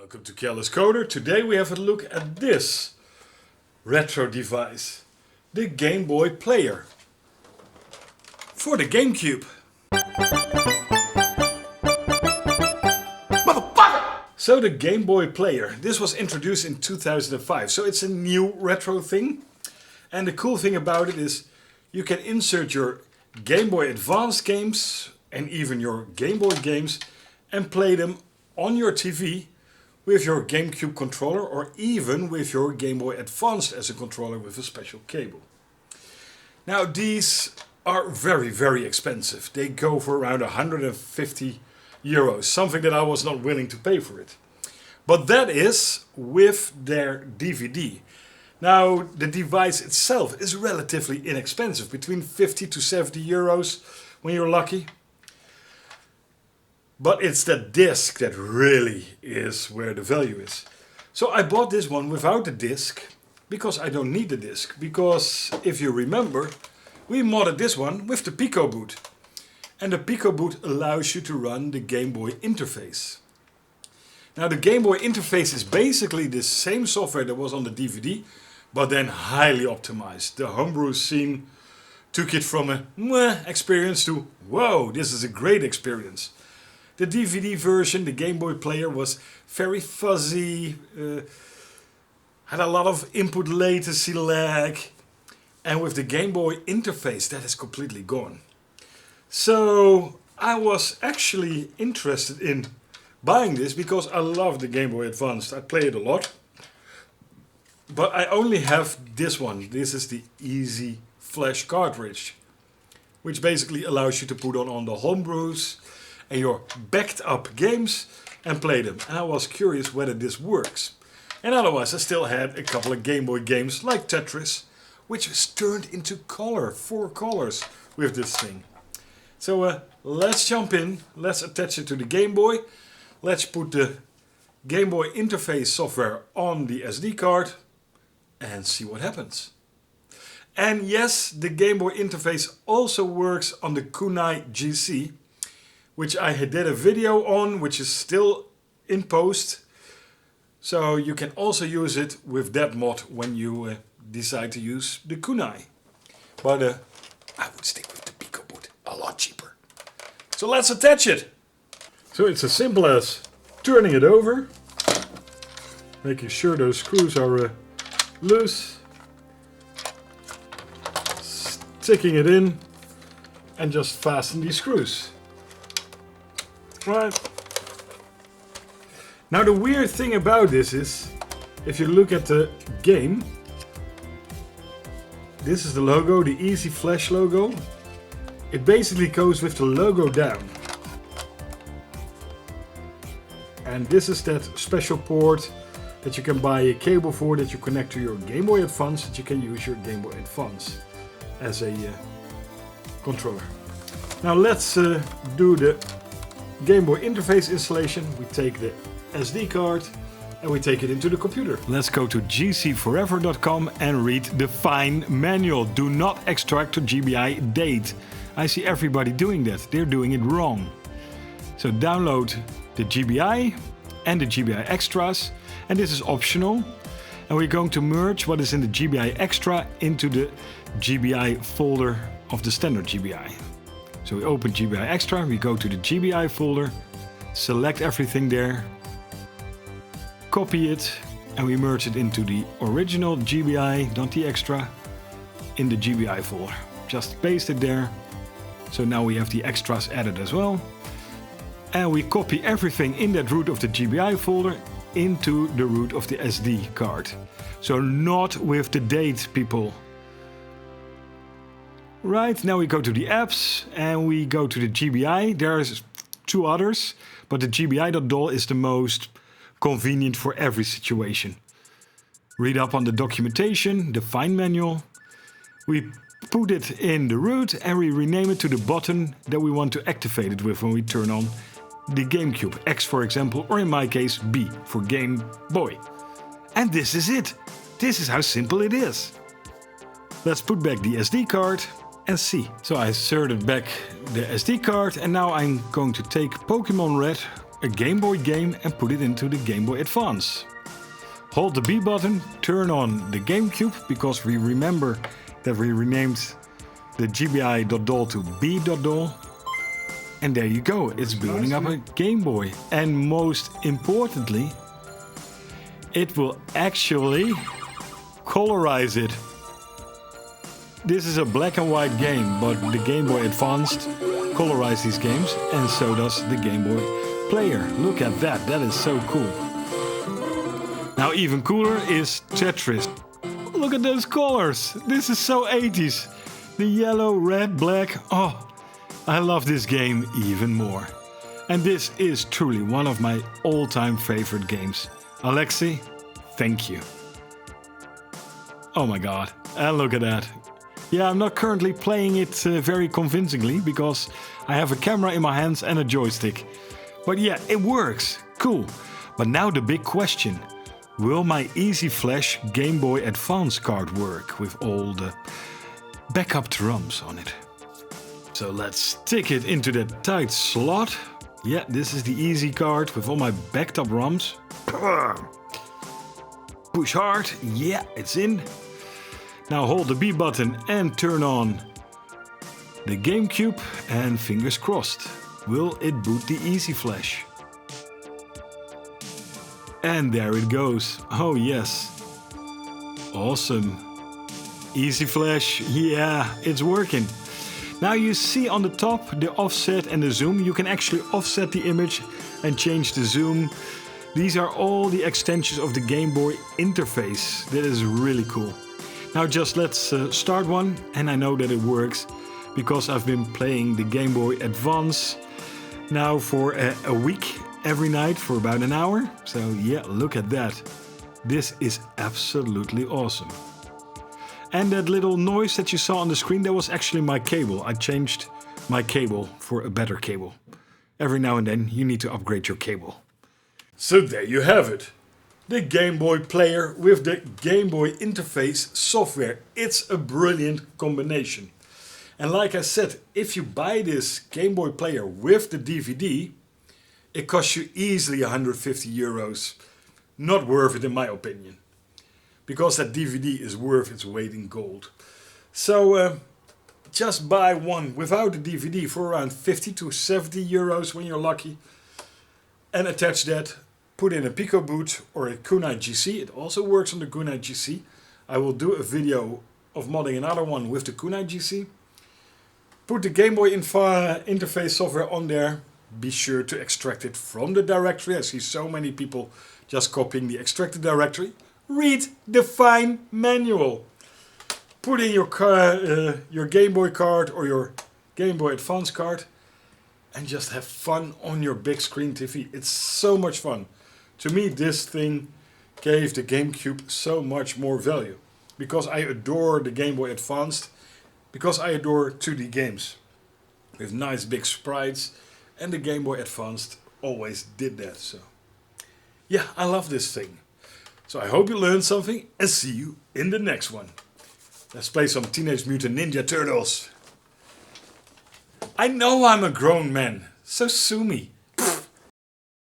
Welcome to Careless Coder. Today we have a look at this retro device, the Game Boy player for the GameCube. Motherfucker! So the Game Boy player, this was introduced in 2005, so it's a new retro thing. And the cool thing about it is you can insert your Game Boy Advance games and even your Game Boy games and play them on your TV with your GameCube controller or even with your Game Boy Advance as a controller with a special cable. Now these are very expensive. They go for around 150 euros, something that I was not willing to pay for it. But that is with their DVD. Now the device itself is relatively inexpensive, between 50 to 70 euros when you're lucky. But it's the disc that really is where the value is. So I bought this one without the disc because I don't need the disc. Because if you remember, we modded this one with the Pico boot. And the Pico boot allows you to run the Game Boy interface. Now the Game Boy interface is basically the same software that was on the DVD, but then highly optimized. The homebrew scene took it from a meh experience to whoa, this is a great experience. The DVD version, the Game Boy player, was very fuzzy, had a lot of input latency lag, and with the Game Boy interface that is completely gone. So I was actually interested in buying this because I love the Game Boy Advance. I play it a lot, but I only have this one. This is the Easy Flash cartridge, which basically allows you to put on the homebrews and your backed up games and play them. And I was curious whether this works. And otherwise I still had a couple of Game Boy games like Tetris, which was turned into color, 4 colors with this thing. So let's jump in, let's attach it to the Game Boy. Let's put the Game Boy interface software on the SD card and see what happens. And yes, the Game Boy interface also works on the Kunai GC, which I did a video on, which is still in post. So you can also use it with that mod when you decide to use the Kunai. But I would stick with the Pico boot, a lot cheaper. So let's attach it. So it's as simple as turning it over, making sure those screws are loose, sticking it in, and just fasten these screws. Right. Now the weird thing about this is, if you look at the game, this is the logo, the Easy Flash logo. It basically goes with the logo down. And this is that special port that you can buy a cable for, that you connect to your Game Boy Advance, that you can use your Game Boy Advance as a controller. Now let's do the Game Boy interface installation. We take the SD card and we take it into the computer. Let's go to gcforever.com and read the fine manual. Do not extract to GBI date. I see everybody doing that. They're doing it wrong. So download the GBI and the GBI extras, and this is optional. And we're going to merge what is in the GBI extra into the GBI folder of the standard GBI. So we open GBI extra, we go to the GBI folder, select everything there, copy it, and we merge it into the original GBI, not the extra, in the GBI folder. Just paste it there. So now we have the extras added as well. And we copy everything in that root of the GBI folder into the root of the SD card. So not with the date, people. Right, now we go to the apps and we go to the GBI. There's 2 others, but the GBI.dol is the most convenient for every situation. Read up on the documentation, the fine manual. We put it in the root and we rename it to the button that we want to activate it with when we turn on the GameCube. X for example, or in my case B for Game Boy. And this is it. This is how simple it is. Let's put back the SD card and see. So I inserted back the SD card and now I'm going to take Pokemon Red, a Game Boy game and put it into the Game Boy Advance. Hold the B button, turn on the GameCube, because we remember that we renamed the GBI.doll to B.doll. And there you go, it's building up a Game Boy. And most importantly, it will actually colorize it. This is a black and white game, but the Game Boy Advanced colorizes these games, and so does the Game Boy player. Look at that, that is so cool. Now even cooler is Tetris. Look at those colors, this is so 80s. The yellow, red, black, oh, I love this game even more. And this is truly one of my all-time favorite games. Alexei, thank you. Oh my god, and look at that. Yeah, I'm not currently playing it very convincingly because I have a camera in my hands and a joystick. But yeah, it works, cool. But now the big question. Will my Easy Flash Game Boy Advance card work with all the backup drums on it? So let's stick it into that tight slot. Yeah, this is the easy card with all my backed up ROMs. Push hard, yeah, it's in. Now hold the B button and turn on the GameCube and fingers crossed. Will it boot the Easy Flash? And there it goes. Oh yes. Awesome. Easy Flash, yeah, it's working. Now you see on the top the offset and the zoom. You can actually offset the image and change the zoom. These are all the extensions of the Game Boy interface. That is really cool. Now just let's start one, and I know that it works because I've been playing the Game Boy Advance now for a week every night for about an hour. So yeah, look at that. This is absolutely awesome. And that little noise that you saw on the screen, that was actually my cable. I changed my cable for a better cable. Every now and then you need to upgrade your cable. So there you have it. The Game Boy player with the Game Boy interface software. It's a brilliant combination. And like I said, if you buy this Game Boy player with the DVD, it costs you easily €150. Not worth it in my opinion. Because that DVD is worth its weight in gold. So just buy one without the DVD for around 50 to 70 euros when you're lucky. And attach that. Put in a Pico boot or a Kunai GC. It also works on the Kunai GC. I will do a video of modding another one with the Kunai GC. Put the Game Boy interface software on there. Be sure to extract it from the directory. I see so many people just copying the extracted directory. Read the fine manual. Put in your Game Boy card or your Game Boy Advance card and just have fun on your big screen TV. It's so much fun. To me, this thing gave the GameCube so much more value because I adore the Game Boy Advanced, because I adore 2D games with nice big sprites, and the Game Boy Advanced always did that. So yeah, I love this thing. So I hope you learned something and see you in the next one. Let's play some Teenage Mutant Ninja Turtles. I know I'm a grown man, so sue me.